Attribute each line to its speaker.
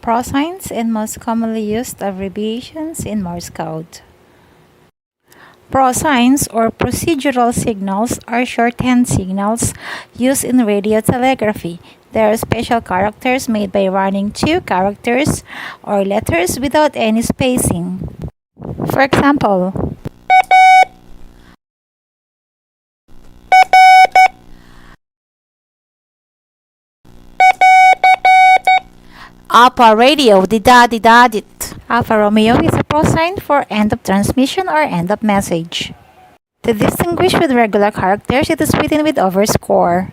Speaker 1: prosigns and most commonly used abbreviations in Morse code. Prosigns or procedural signals are shorthand signals used in radio telegraphy. They are special characters made by running two characters or letters without any spacing. For example, Alpha Radio dida-dida-dit. Alpha Romeo is a prosign for end of transmission or end of message. To distinguish with regular characters, it is written with overscore.